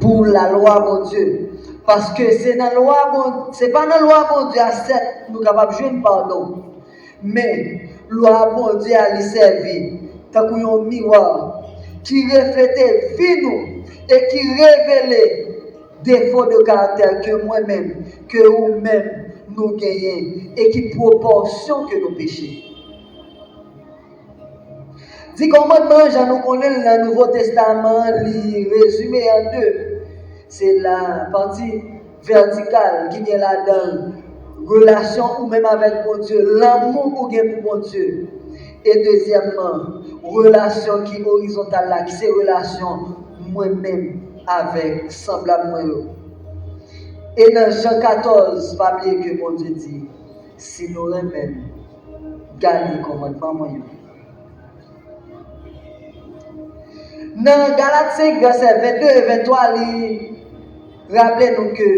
pour la loi, mon Dieu. Parce que c'est dans la loi, c'est pas dans la loi, mon Dieu, à 7, nous sommes capables de jouer pardon. Mais, loi, mon Dieu, à lui servir, tant qu'il y a un miroir qui reflète vie nous et qui révèle défauts de caractère que moi-même, que vous-même, nous gagnons et qui proportionne que nos péchés. Dit commandement, j'en nous connais le Nouveau Testament, résumé en deux. C'est la partie verticale qui est là-dedans. Relation ou même avec mon Dieu, l'amour pour mon Dieu. Et deuxièmement, relation qui est horizontale là, qui c'est relation moi-même avec semblable moi. Et dans Jean 14, pas oublier que mon Dieu dit, si nous même gardons commandement moyen. Dans Galates 5, verset 22 et 23, rappelez-nous que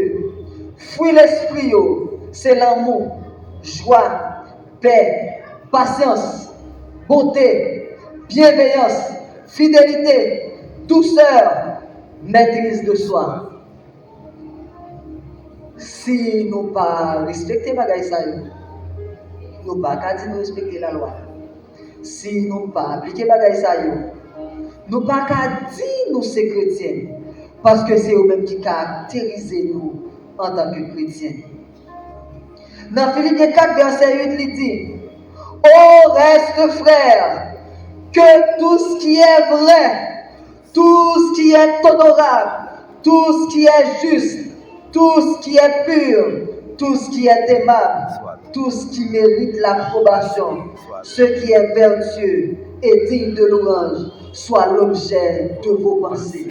fruit l'esprit, c'est l'amour, joie, paix, patience, bonté, bienveillance, fidélité, douceur, maîtrise de soi. Si nous ne pas respecter bagay ça, nous pas qu'à dire nous respecter la loi. Si nous ne pas appliquer bagay ça, nous pas qu'à dire nous sommes chrétiens. Parce que c'est eux-mêmes qui caractérisent nous en tant que chrétiens. Dans Philippiens 4, verset 8, il dit: Au reste, frères, que tout ce qui est vrai, tout ce qui est honorable, tout ce qui est juste, tout ce qui est pur, tout ce qui est aimable, tout ce qui mérite l'approbation, ce qui est vertueux et digne de louange, soit l'objet de vos pensées.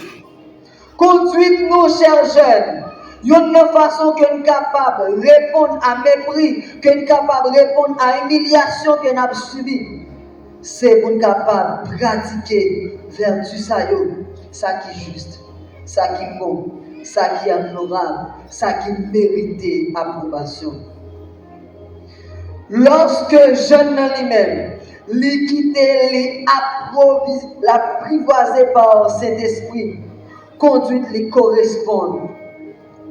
Conduite-nous, chers jeunes, d'une façon que nous sommes capables de répondre à mépris, que nous sommes capables de répondre à humiliation que nous avons subie. C'est pour nous capables de pratiquer vertu ça qui est juste, ça qui est bon, ça qui est honorable, ça qui mérite approbation. Lorsque jeune dans lui-même, l'équité, l'apprivoiser par cet esprit, conduite les correspond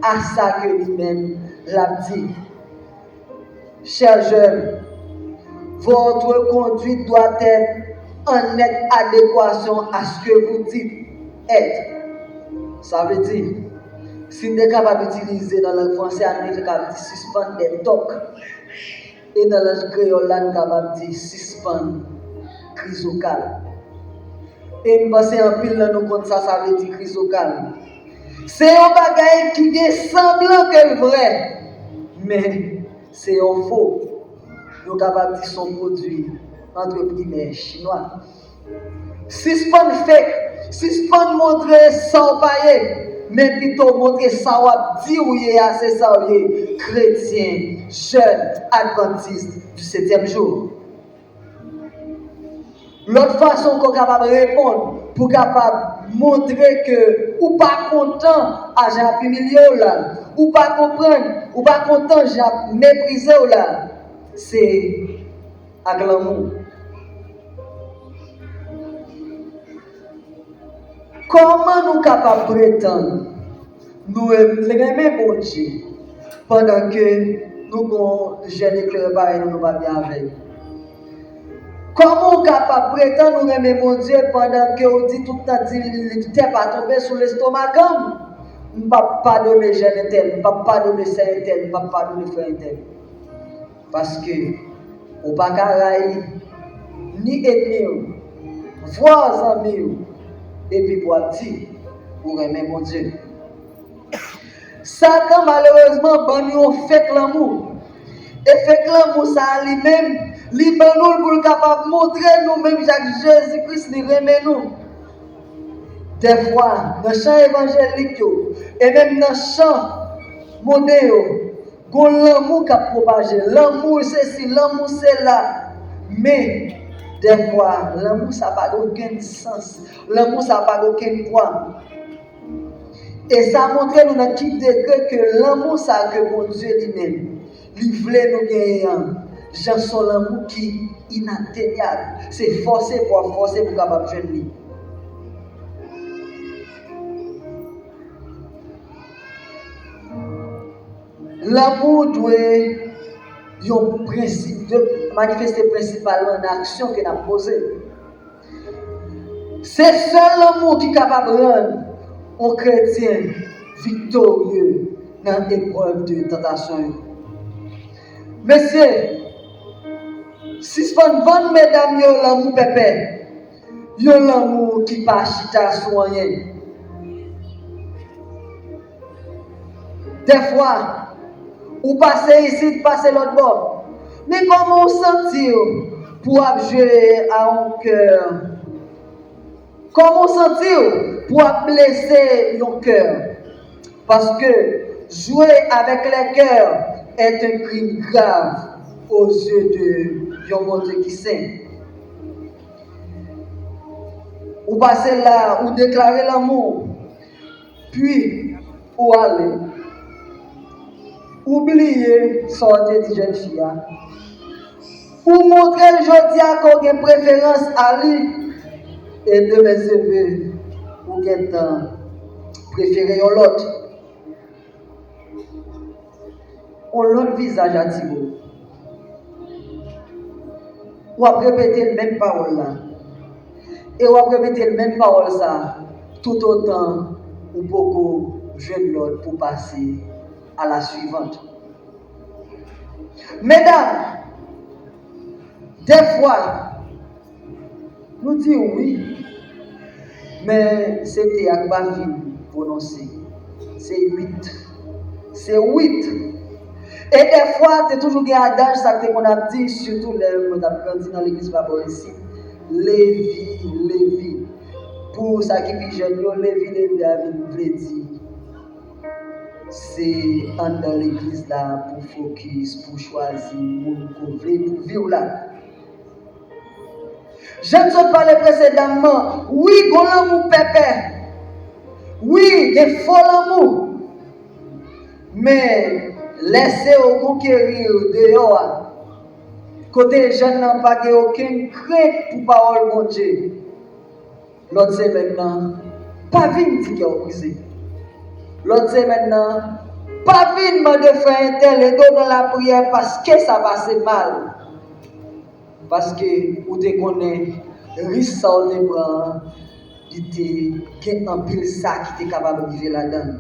à ça que lui-même l'a dit. Chers jeunes, votre conduite doit être en nette adéquation à ce que vous dites être. Ça veut dire, si nous sommes capables d'utiliser dans le français, nous sommes capables de suspendre des tocs. Et dans le créole, nous sommes capables de suspendre chrysocale. Et nous pensons en pile dans nos comptes, ça veut dire chrysocale. C'est un bagage qui est semblant que vrai, mais c'est un faux. Nous sommes capables de dire son produit entre primaire chinois. Suspend fake, suspend montrer sans payer, mais plutôt montrer ça ou dire où il est, c'est ça où il est, chrétien, jeune, adventiste du 7e jour. L'autre façon qu'on est capable de répondre, pour capable de montrer que ou pas content à j'ai milieu là, ou pas comprendre, ou pas content j'ai méprisé là, c'est avec l'amour. Comment nous sommes capables de prétendre nous aimer bon Dieu pendant que nous avons jeune éclairé pareil, nous ne sommes pas bien avec? Comment nous sommes capables de prétendre nous aimer mon Dieu pendant que on dit tout le temps tu n'es pas tombé sur l'estomac? Nous ne pouvons pas pardonner jeune tel, nous ne pouvons pas pardonner sœur tel, nous ne pouvons pas pardonner frère tel. Parce que au Bacaraï, ni ennemi, voix amis, et puis pour dire, pour aimer mon Dieu. Satan, malheureusement, on fait l'amour. Et fait l'amour, ça lui-même, lui nous pour capable de montrer nous-mêmes, Jésus-Christ, nous aimons nous. Des fois, dans le champ évangélique, et même dans le champ moderne, qu'on l'amour qui a propagé. L'amour, c'est ci, l'amour, c'est là. Mais, des fois, l'amour, ça n'a pas aucun sens. L'amour, ça n'a pas aucun poids. Et ça montre nous dans quel degré que l'amour, ça que mon Dieu lui-même, lui voulait nous gagner. J'en sens l'amour qui est inatteignable. C'est forcé pour capable de jouer lui. l'amour doit un principe de manifester principalement une action que n'a posée. C'est seul l'amour qui est capable de rendre un chrétien victorieux dans l'épreuve de tentation. Messieurs, si vous vendez mesdames, vous l'amour pépé, vous l'amour qui pas chita soigné. Des fois, vous passez ici, vous passez l'autre bord. Mais comment vous sentir pour jouer à un cœur? Comment vous sentir pour blesser un cœur? Parce que jouer avec les cœurs est un crime grave aux yeux de mon Dieu qui sait. Vous passez là, vous déclarez l'amour, puis vous allez. Oubliez sortir de jeune fille. Pour montrer le jeudi à qu'on a une préférence à lui et de mes élevés pour qu'il préférer l'autre. On l'autre visage à Thibaut. Ou à répéter le même parole là. Et ou à répéter le même parole ça tout autant ou beaucoup jeune l'autre pour passer à la suivante. Mesdames, des fois, nous disons oui, mais c'était à pas prononcé. C'est 8. C'est 8. Et des fois, tu es toujours gardage, ça que on a dit, surtout les on a grandi dans l'église Babor ici. Lévi. Pour ça qui est jeune, Lévi, a dit. C'est dans l'église là pour focus, pour choisir, pour vivre là. Je ne sais pas précédemment. Oui, bon l'amour pépé. Oui, il faut l'amour. Mais laissez au conquérir dehors. Côté jeune n'a pas aucune crainte pour parole bon Dieu. L'autre c'est maintenant, pas vite dire qu'il a brisé. L'autre c'est maintenant, pas vite de faire un tel et dans la prière parce que ça passe mal. Parce que vous te connaissez, risque ça on te prend, il te gagne un pile ça qui est capable de vivre là-dedans.